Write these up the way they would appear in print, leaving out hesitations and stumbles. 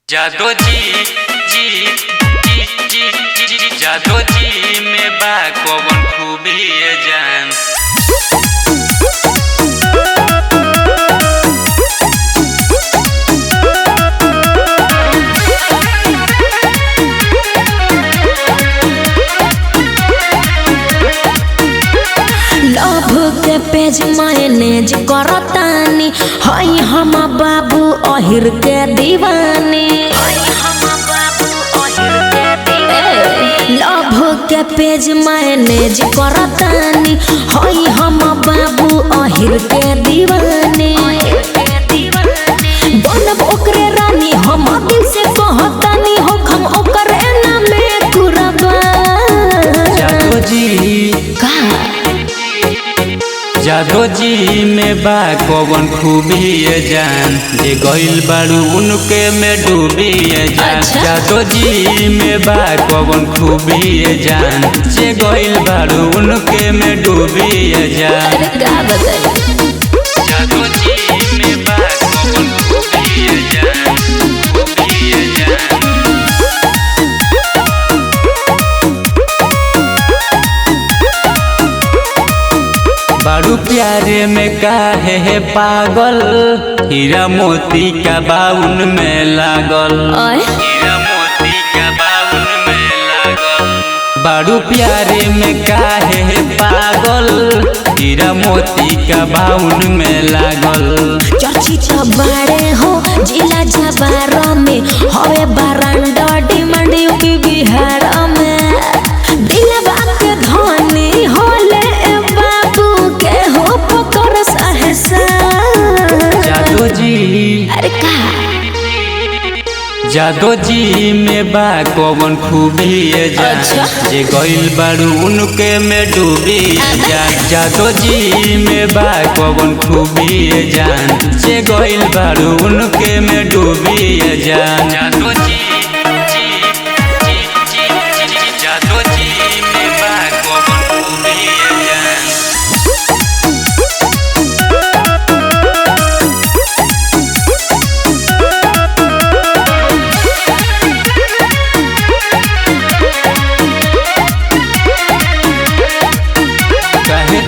जादो जी में बा कौन खूबी है जान। लव के पेज मैनेज करतानी हई हम बाबू अहिर के दीवानी। लव के पेज मैनेज करतानी हई हम बाबू अहिर के दीवानी। बनब ओकरे रानी हम दिल से कहतानी हो हम ओकरे नामे कुरबा। जादो जी में बा कौन खूबी है जान। जे गइल बारू उनके में डूबी है जान। जादो जी में बा कौन खूबी है जान। जे गइल बारू उनके में डूबी है जान। जादो जी में बा कौन खूबी है जान, खूबी है जान। बारू प्यारे में काहे है पागल, हीरा मोती का बाउन में लागल। हीरा मोती का बाउन में लागल। बारू प्यारे में काहे है पागल, हीरा मोती का बाउन में लागल। चर्चित बारे हो जिला जबार में हवे बरांडा डिमांड यूपी बिहार में। दिलवा के धनी होले बाबू के हो पकड़ सहसा। जादो जी अरे का जादो जी में बा कौन खूबी है जान। जे गइल बारू उनके में डूबी है जान। जादो जी में बा कौन खूबी है जान। जे गइल बारू उनके में डूबी है जान। जादो जी जादो जी में बा कौन खूबी है जान।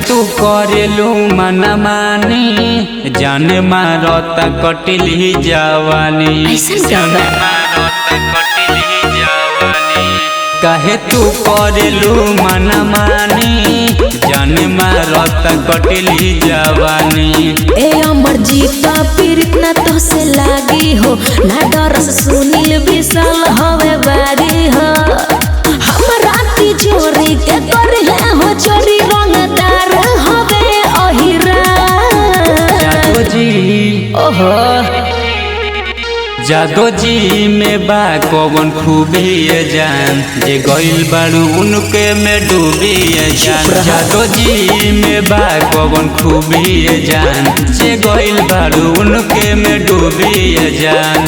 तू करेलू मन मानी जान मारता कटिली जवानी। कहे तू करेलू मन मानी जान मारता कटिली जवानी। ए अमर जीता पीरित ना तो से लागी हो ना डर से सुनील विशाल हवे बारी हो। हम राती जोरी के करे हो चोरी रंगदार हवे अहिरा। जादो जी ओहो जादो जी में बा कौन खूबी है जान। जे गइल बारू उनके में डूबी है जान। जादो जी में बा कौन खूबी है जान। जे गइल बारू उनके में डूबी है जान।